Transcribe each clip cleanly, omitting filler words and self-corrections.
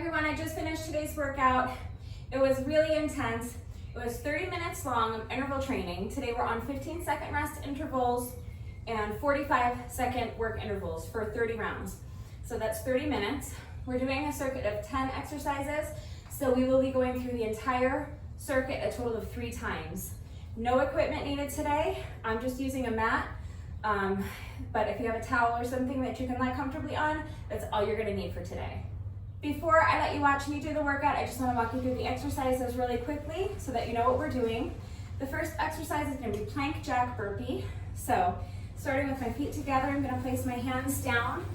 everyone, I just finished today's workout. It was really intense. It was 30 minutes long of interval training. Today we're on 15-second rest intervals and 45-second work intervals for 30 rounds. So that's 30 minutes. We're doing a circuit of 10 exercises, so we will be going through the entire circuit a total of 3 times. No equipment needed today. I'm just using a mat, but if you have a towel or something that you can lie comfortably on, that's all you're gonna need for today. Before I let you watch me do the workout, I just want to walk you through the exercises really quickly so that you know what we're doing. The first exercise is going to be plank jack burpee. So starting with my feet together, I'm going to place my hands down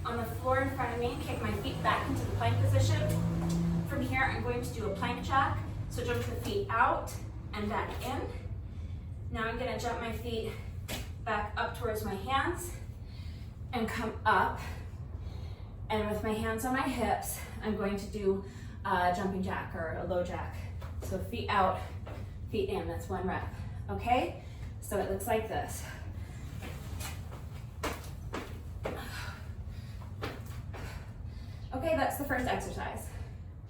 on the floor in front of me, kick my feet back into the plank position. From here, I'm going to do a plank jack. So jump the feet out and back in. Now I'm going to jump my feet back up towards my hands and come up. And with my hands on my hips, I'm going to do a jumping jack or a low jack. So feet out, feet in, that's 1 rep, okay? So it looks like this. Okay, that's the first exercise.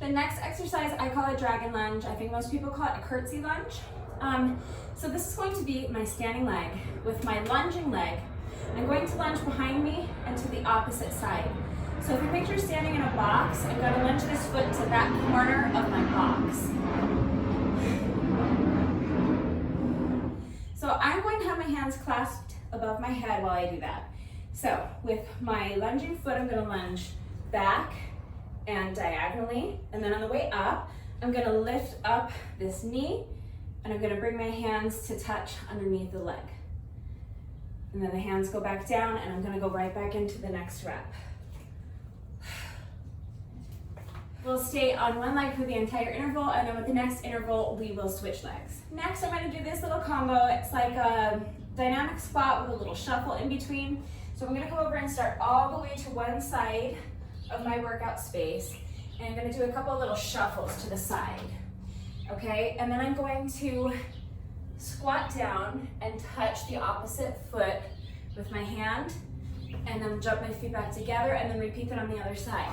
The next exercise, I call it dragon lunge. I think most people call it a curtsy lunge. So this is going to be my standing leg. With my lunging leg, I'm going to lunge behind me and to the opposite side. So if you picture standing in a box, I'm going to lunge this foot to that corner of my box. So I'm going to have my hands clasped above my head while I do that. So with my lunging foot, I'm going to lunge back and diagonally. And then on the way up, I'm going to lift up this knee and I'm going to bring my hands to touch underneath the leg. And then the hands go back down and I'm going to go right back into the next rep. We'll stay on one leg for the entire interval, and then with the next interval, we will switch legs. Next, I'm going to do this little combo. It's like a dynamic squat with a little shuffle in between. So I'm going to come over and start all the way to one side of my workout space, and I'm going to do a couple of little shuffles to the side. Okay, and then I'm going to squat down and touch the opposite foot with my hand, and then jump my feet back together, and then repeat that on the other side.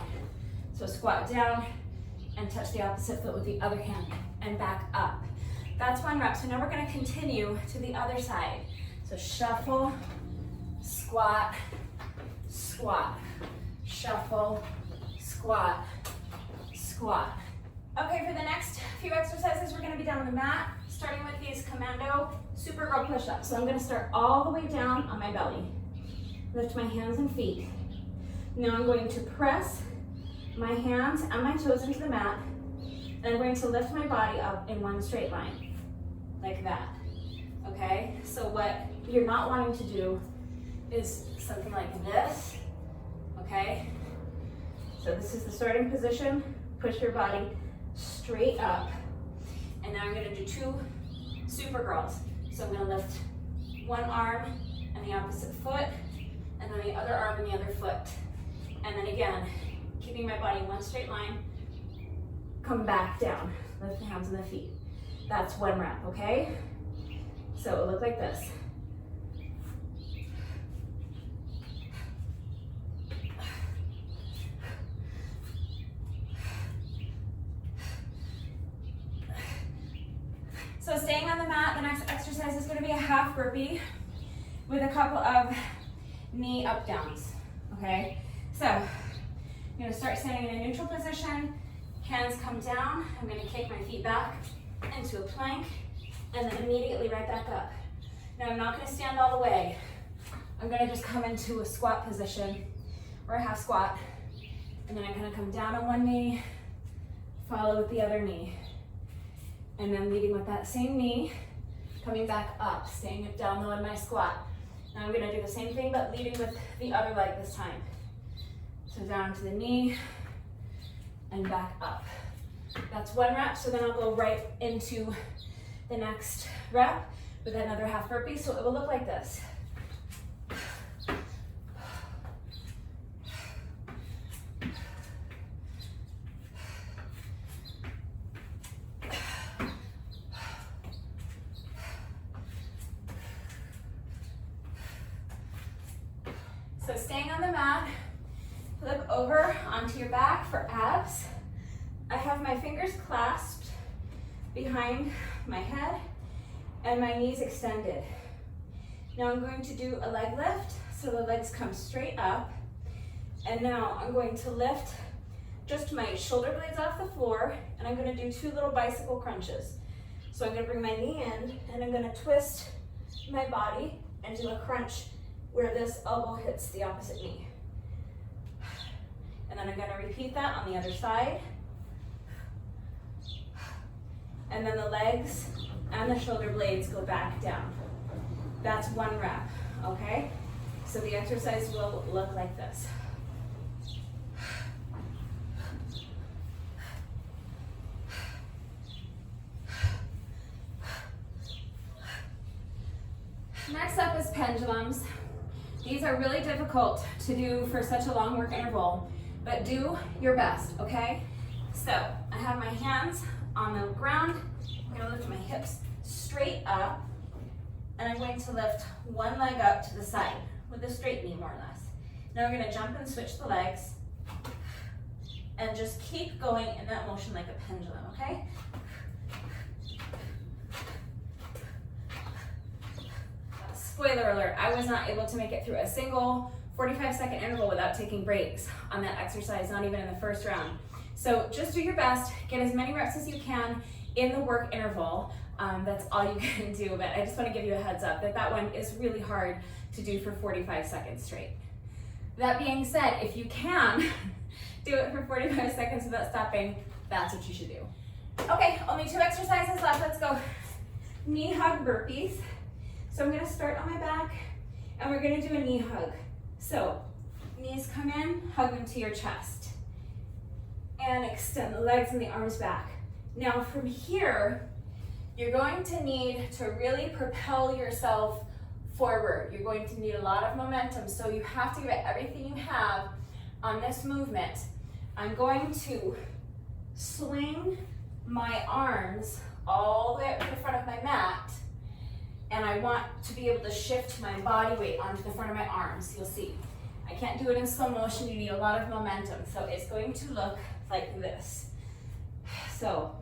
So squat down and touch the opposite foot with the other hand and back up. That's 1 rep. So now we're going to continue to the other side. So shuffle, squat, squat, shuffle, squat, squat. Okay, for the next few exercises, we're going to be down on the mat, starting with these Commando supergirl push-ups. So I'm going to start all the way down on my belly. Lift my hands and feet. Now I'm going to press my hands and my toes into the mat, and I'm going to lift my body up in one straight line, like that, okay? So what you're not wanting to do is something like this, okay? So this is the starting position. Push your body straight up, and now I'm gonna do 2 supergirls. So I'm gonna lift one arm and the opposite foot, and then the other arm and the other foot. And then again, keeping my body in one straight line, come back down, lift the hands and the feet. That's 1 rep, okay? So it'll look like this. So staying on the mat, the next exercise is going to be a half burpee with a couple of knee up downs, okay? So I'm going to start standing in a neutral position, hands come down, I'm going to kick my feet back into a plank, and then immediately right back up. Now I'm not going to stand all the way. I'm going to just come into a squat position, or a half squat, and then I'm going to come down on one knee, follow with the other knee, and then leading with that same knee, coming back up, staying it down low in my squat. Now I'm going to do the same thing, but leading with the other leg this time. So down to the knee and back up. That's 1 rep, so then I'll go right into the next rep with another half burpee. So it will look like this. So staying on the mat, flip over onto your back for abs. I have my fingers clasped behind my head and my knees extended. Now I'm going to do a leg lift, so the legs come straight up. And now I'm going to lift just my shoulder blades off the floor, and I'm going to do 2 little bicycle crunches. So I'm going to bring my knee in, and I'm going to twist my body and do a crunch where this elbow hits the opposite knee. And then I'm going to repeat that on the other side. And then the legs and the shoulder blades go back down. That's 1 rep, okay? So the exercise will look like this. Next up is pendulums. These are really difficult to do for such a long work interval, but do your best, okay? So I have my hands on the ground. I'm going to lift my hips straight up, and I'm going to lift one leg up to the side with a straight knee, more or less. Now we're going to jump and switch the legs, and just keep going in that motion like a pendulum, okay? Spoiler alert, I was not able to make it through a single 45-second interval without taking breaks on that exercise, not even in the first round. So just do your best, get as many reps as you can in the work interval. That's all you can do, but I just want to give you a heads up that that one is really hard to do for 45 seconds straight. That being said, if you can do it for 45 seconds without stopping, that's what you should do. Okay, only 2 exercises left, let's go. Knee hug burpees. So I'm going to start on my back, and we're going to do a knee hug. So knees come in, hug them to your chest, and extend the legs and the arms back. Now from here, you're going to need to really propel yourself forward. You're going to need a lot of momentum, so you have to give it everything you have on this movement. I'm going to swing my arms all the way up to the front of my mat, and I want to be able to shift my body weight onto the front of my arms. You'll see. I can't do it in slow motion. You need a lot of momentum. So it's going to look like this. So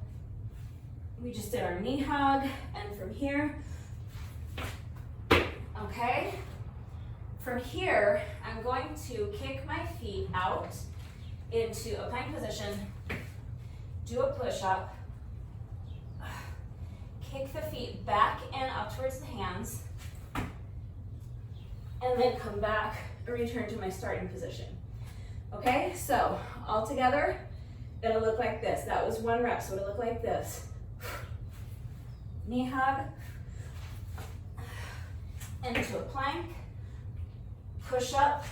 we just did our knee hug, and from here, okay? From here, I'm going to kick my feet out into a plank position, do a push-up, kick the feet back and up towards the hands, and then come back and return to my starting position. Okay, so all together, it'll look like this. That was 1 rep, so it'll look like this. Knee hug, into a plank, push up,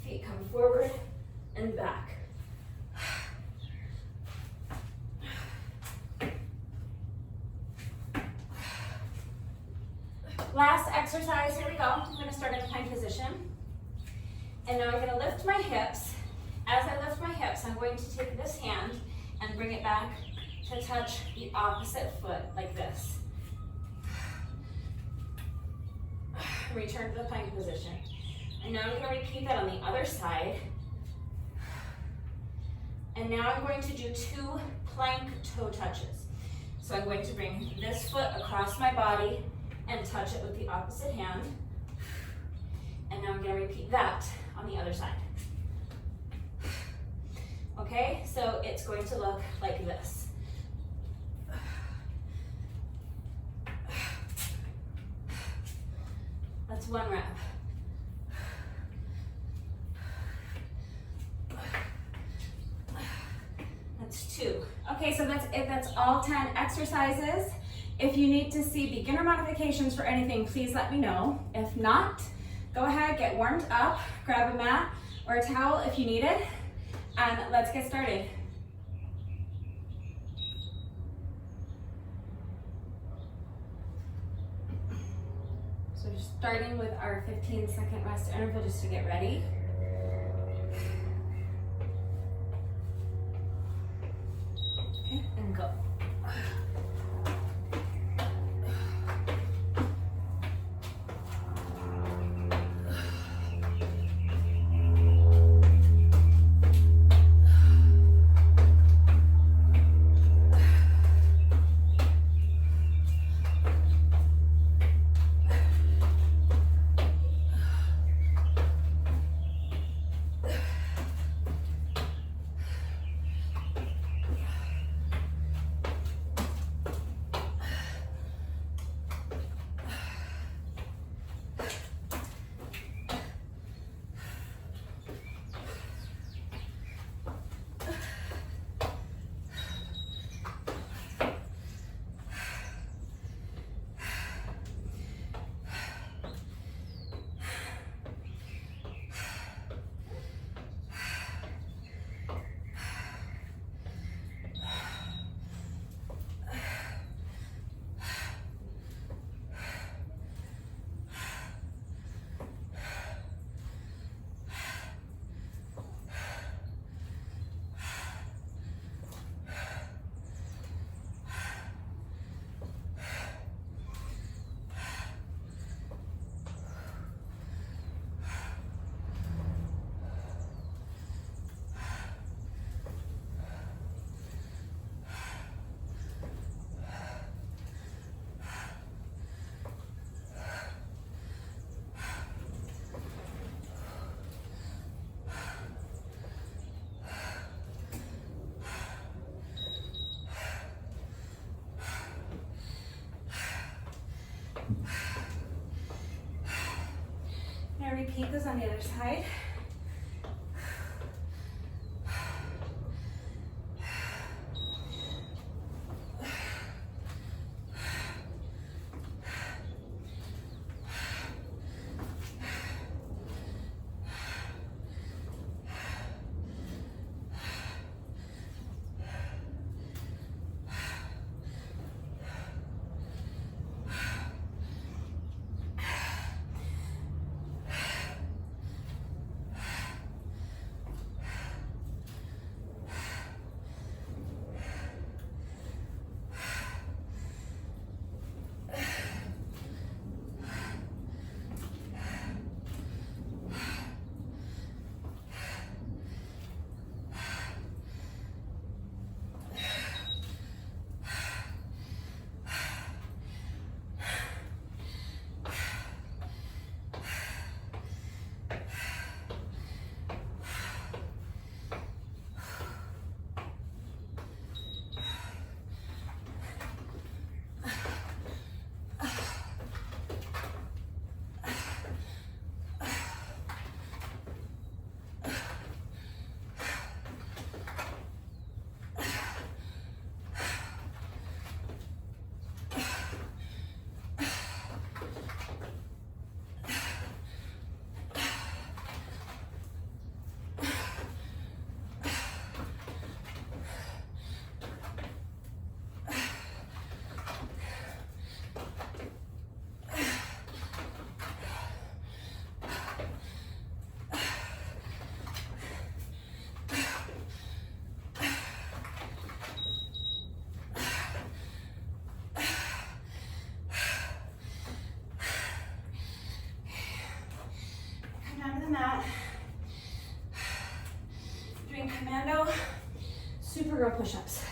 feet come forward and back. Last exercise, here we go. I'm going to start in a plank position. And now I'm going to lift my hips. As I lift my hips, I'm going to take this hand and bring it back to touch the opposite foot like this. Return to the plank position. And now I'm going to repeat that on the other side. And now I'm going to do 2 plank toe touches. So I'm going to bring this foot across my body and touch it with the opposite hand. And now I'm going to repeat that on the other side. Okay, so it's going to look like this. That's 1 rep. That's 2. Okay, so that's it. That's all 10 exercises. If you need to see beginner modifications for anything, please let me know. If not, go ahead, get warmed up, grab a mat or a towel if you need it, and let's get started. So just starting with our 15-second rest interval just to get ready. Okay, and go. repeat those on the other side. Doing Commando supergirl push-ups.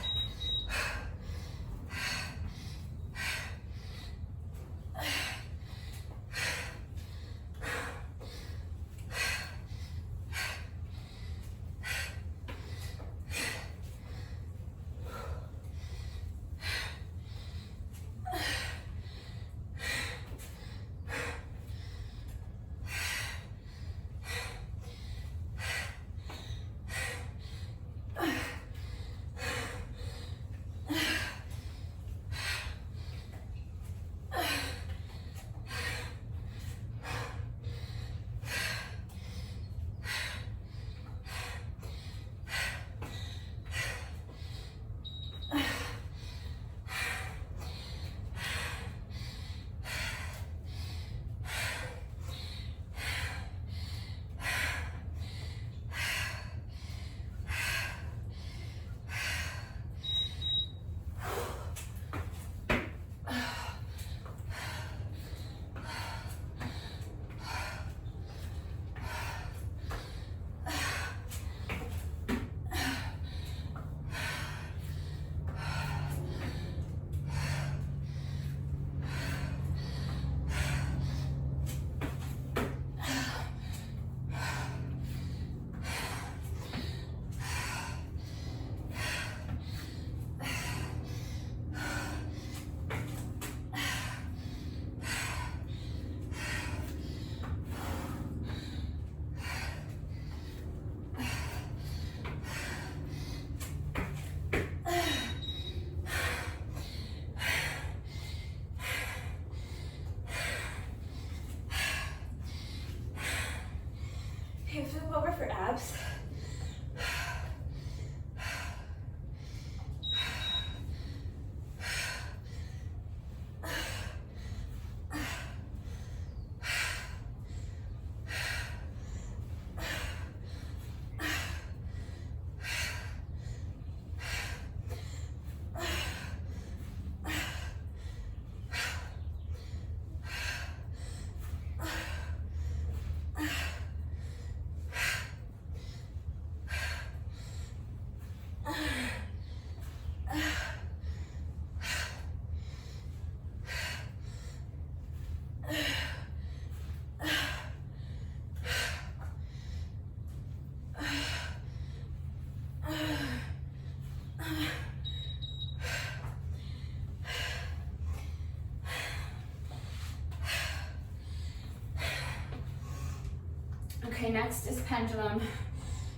Okay, next is pendulum.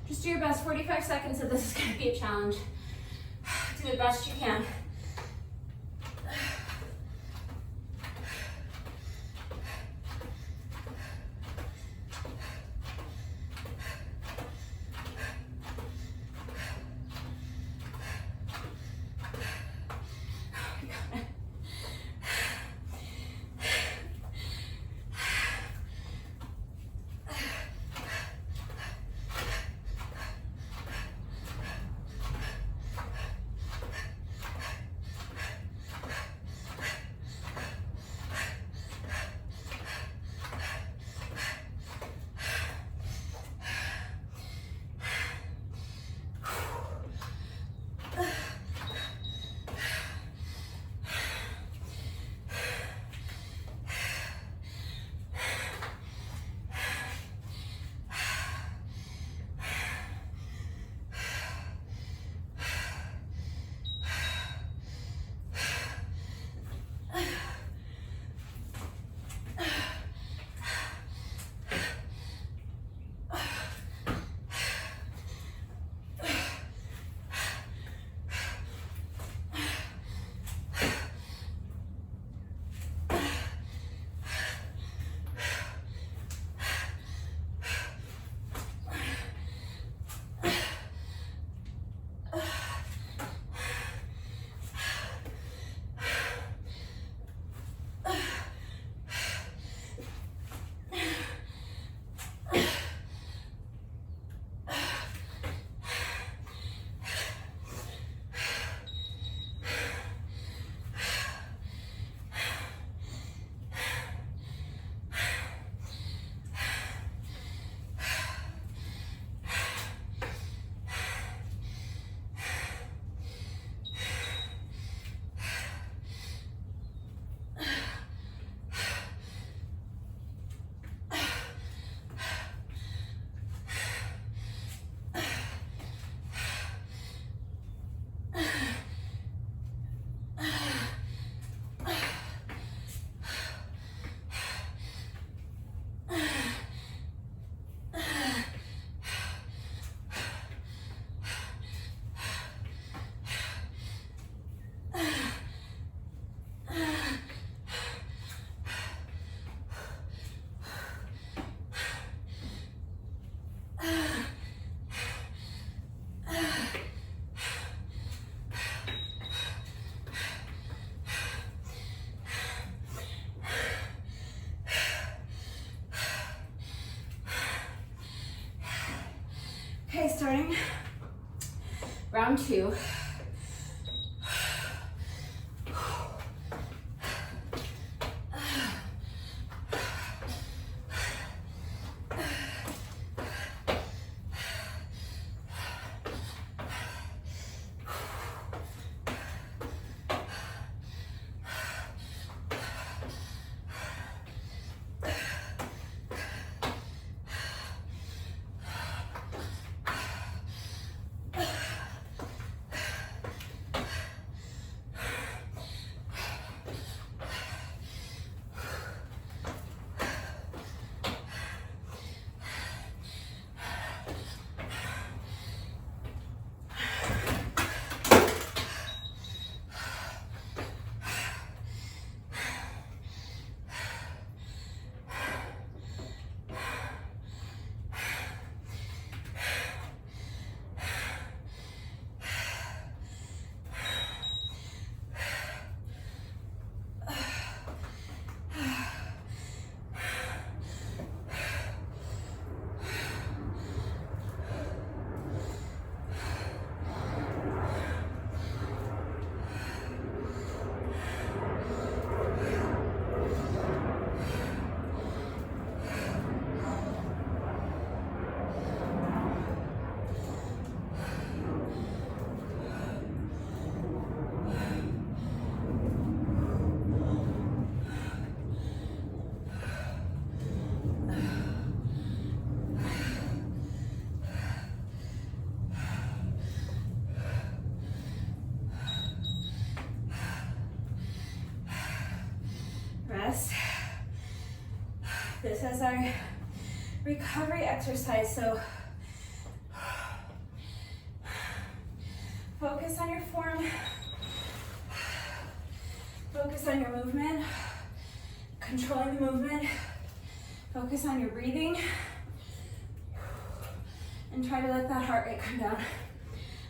Just do your best, 45 seconds, so this is gonna be a challenge. Do the best you can. Okay, starting round 2. This is our recovery exercise. So focus on your form, focus on your movement, controlling the movement, focus on your breathing, and try to let that heart rate come down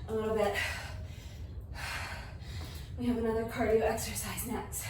a little bit. We have another cardio exercise next.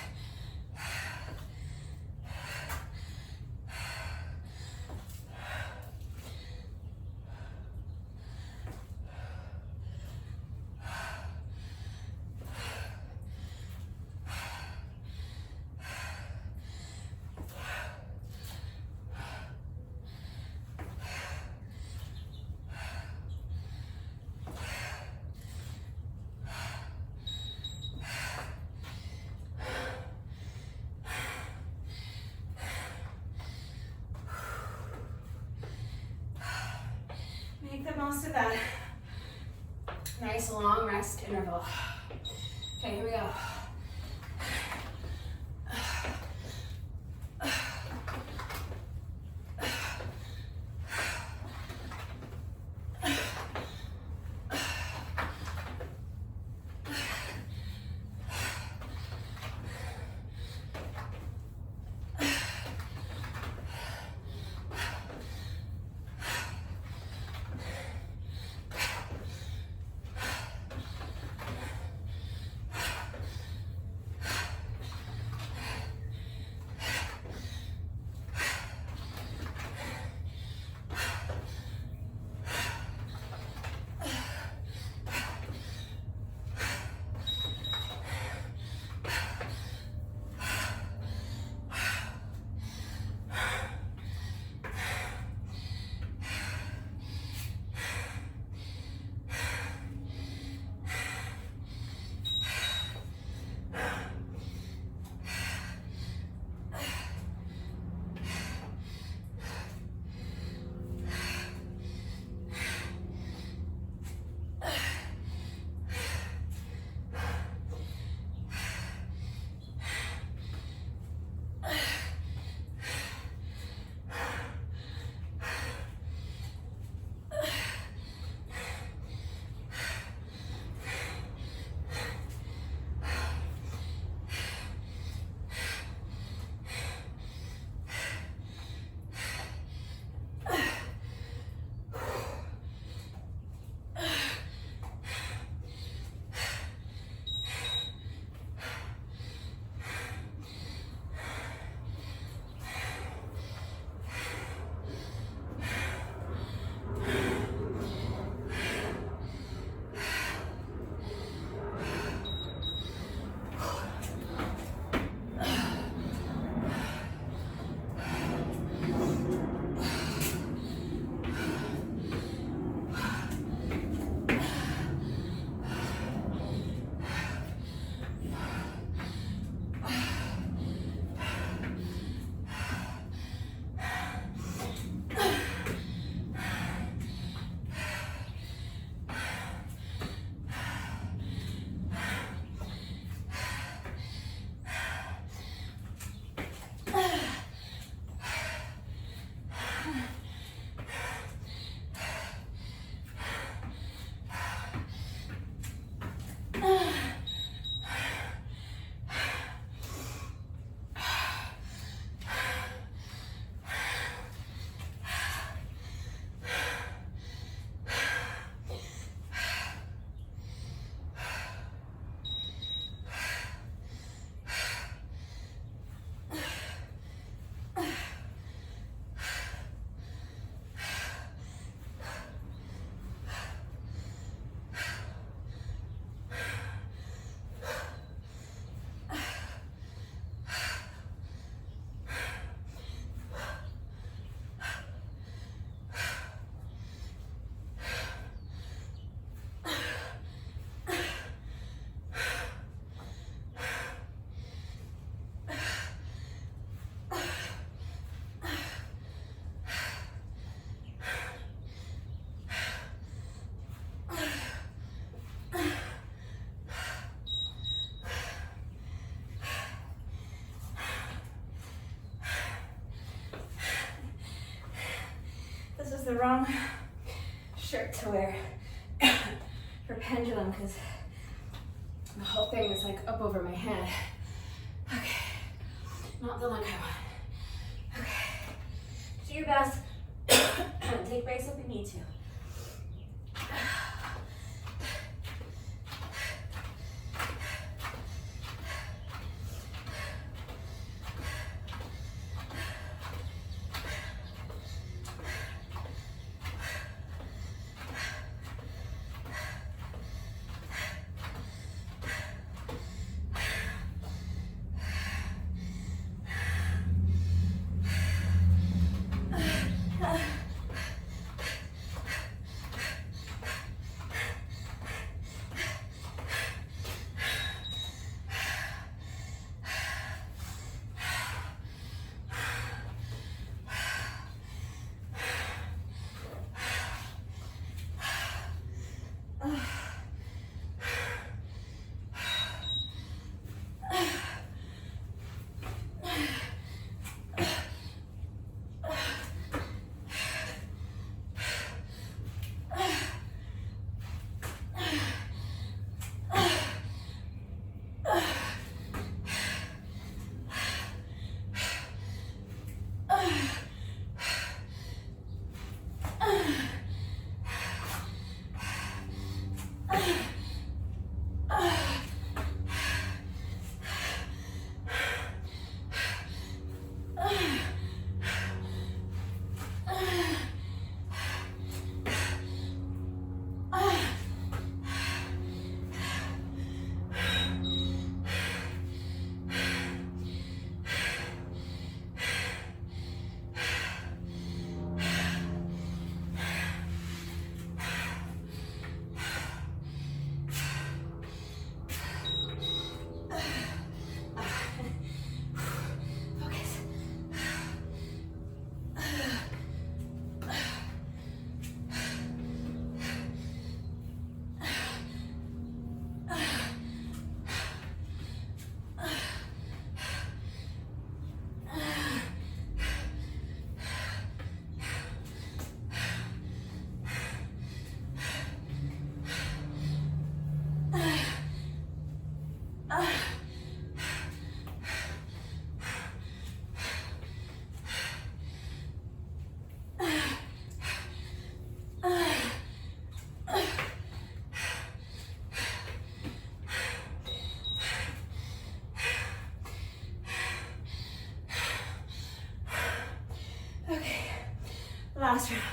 Make the most of that nice long rest interval. Okay, here we go. the wrong shirt to wear for pendulum because the whole thing is like up over my head. Okay, not the look I want. Okay, do your best. Take breaks if you need to. Last round.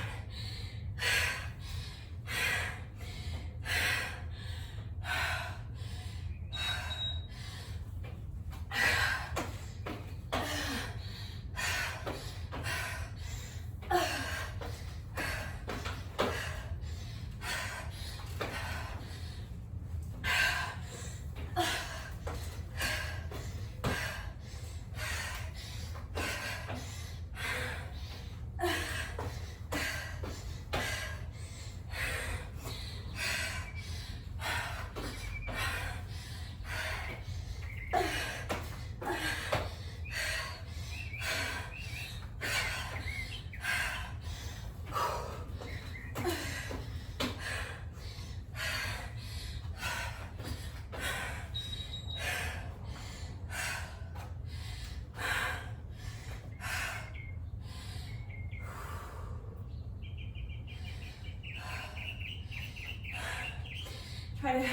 Try to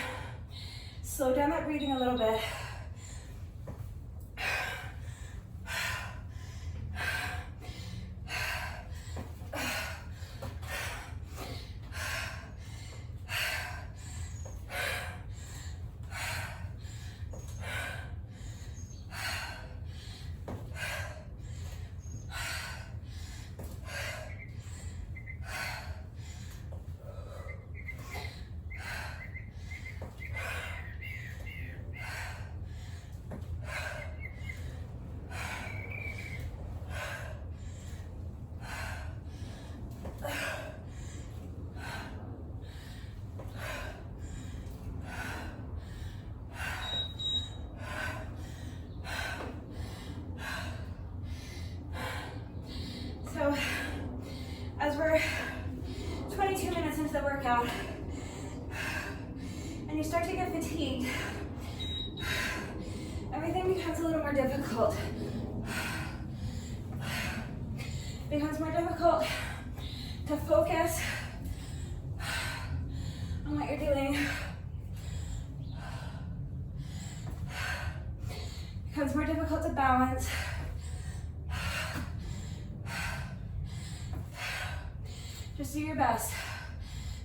slow down that breathing a little bit. to get fatigued, everything becomes a little more difficult. It becomes more difficult to focus on what you're doing. It becomes more difficult to balance. Just do your best.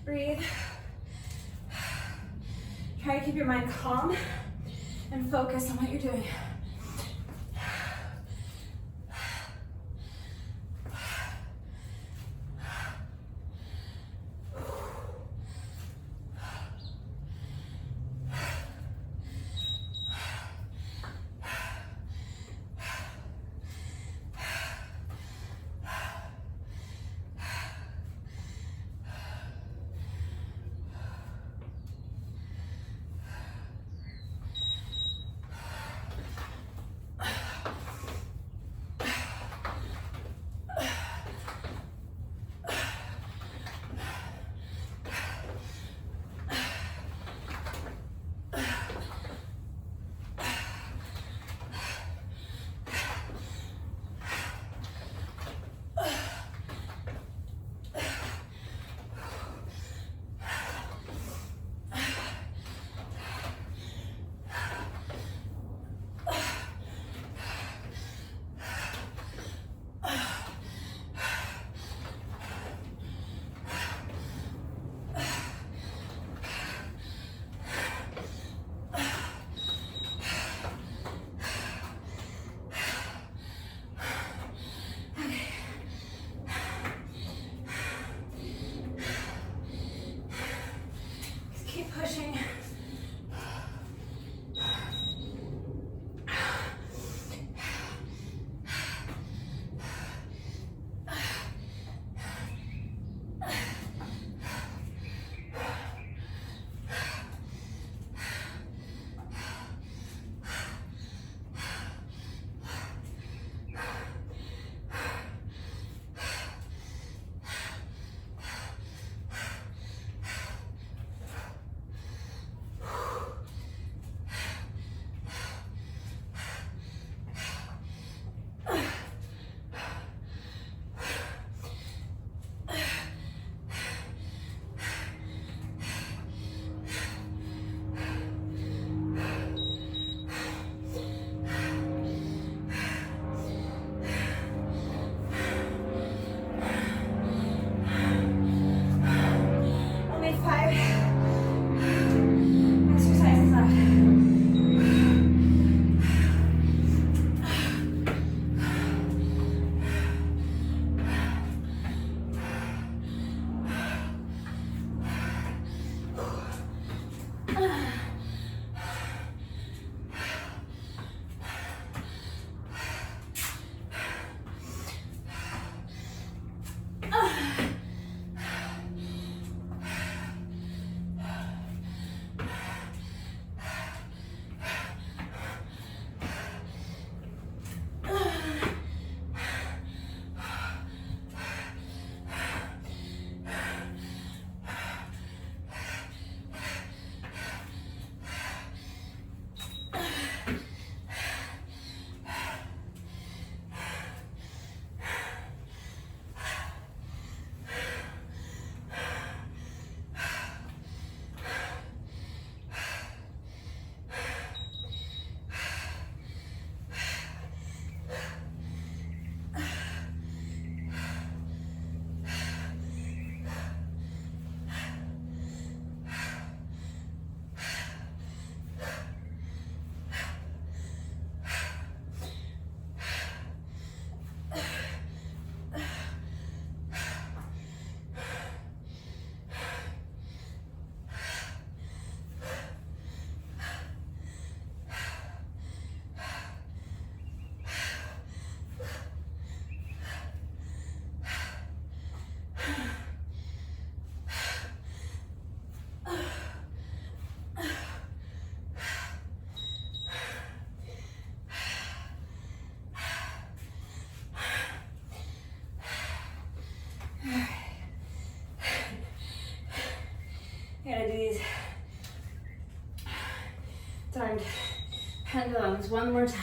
Breathe. Try to keep your mind calm and focus on what you're doing. darned pendulums one more time.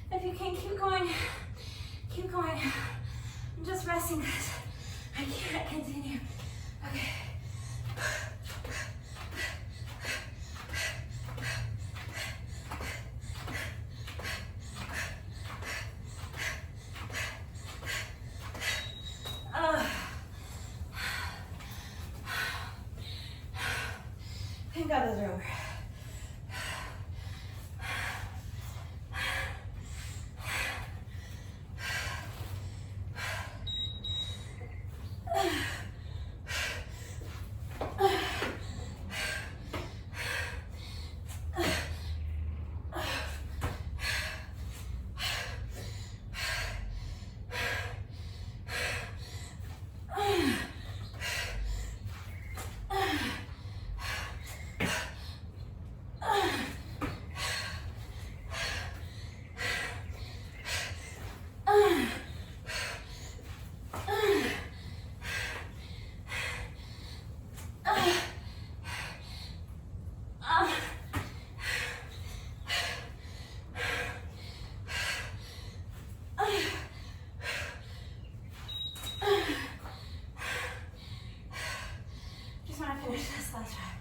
If you can, keep going. Keep going. I'm just resting because I can't continue. Okay. Thank God those are over. Finish this last round.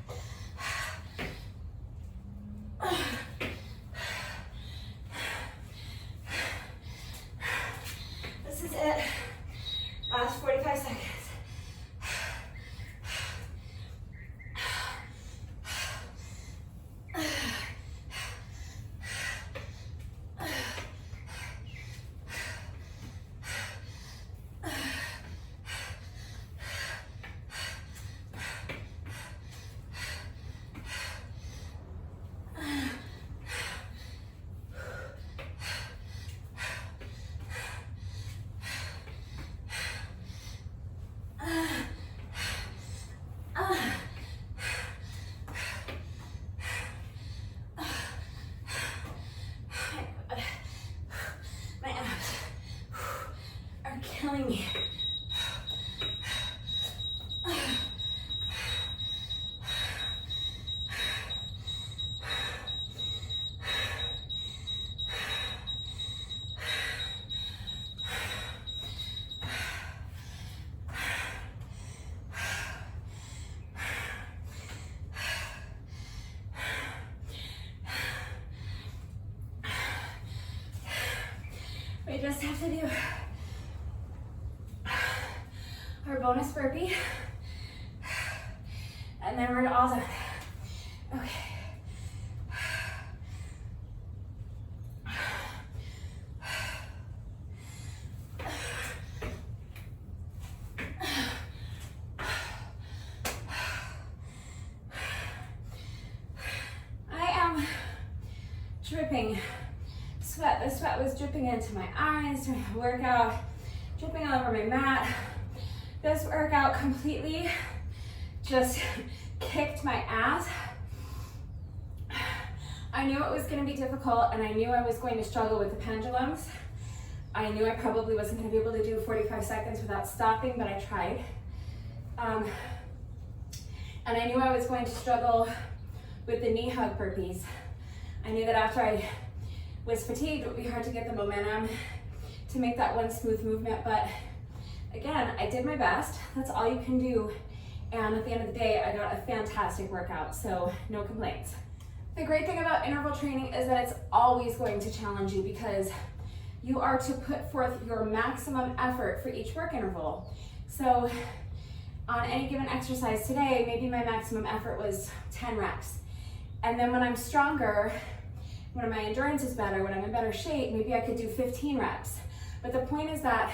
This is it. Last 45 seconds. Killing me. We just have to do our bonus burpee, and then we're all done. Okay. I am dripping sweat. The sweat was dripping into my eyes during the workout, dripping all over my mat. This workout completely just kicked my ass. I knew it was going to be difficult, and I knew I was going to struggle with the pendulums. I knew I probably wasn't going to be able to do 45 seconds without stopping, but I tried. And I knew I was going to struggle with the knee hug burpees. I knew that after I was fatigued, it would be hard to get the momentum to make that one smooth movement, but again, I did my best. That's all you can do. And at the end of the day, I got a fantastic workout, so no complaints. The great thing about interval training is that it's always going to challenge you because you are to put forth your maximum effort for each work interval. So on any given exercise today, maybe my maximum effort was 10 reps. And then when I'm stronger, when my endurance is better, when I'm in better shape, maybe I could do 15 reps. But the point is that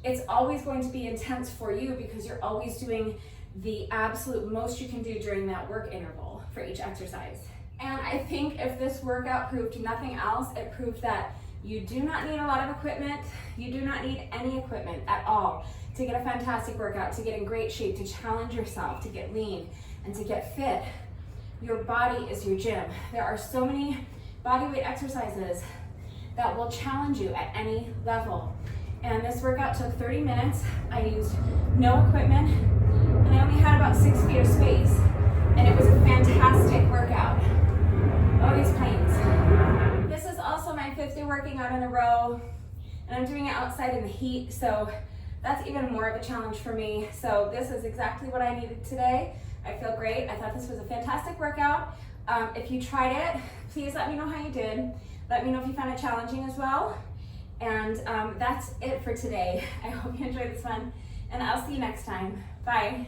it's always going to be intense for you because you're always doing the absolute most you can do during that work interval for each exercise. And I think if this workout proved nothing else, it proved that You do not need a lot of equipment. You do not need any equipment at all to get a fantastic workout, to get in great shape, to challenge yourself, to get lean, and to get fit. Your body is your gym. There are so many bodyweight exercises that will challenge you at any level. And this workout took 30 minutes. I used no equipment, and I only had about 6 feet of space. And it was a fantastic workout. Oh, these planes. This is also my 5th day working out in a row, and I'm doing it outside in the heat, so that's even more of a challenge for me. So this is exactly what I needed today. I feel great. I thought this was a fantastic workout. If you tried it, please let me know how you did. Let me know if you found it challenging as well. And that's it for today. I hope you enjoyed this one, and I'll see you next time. Bye.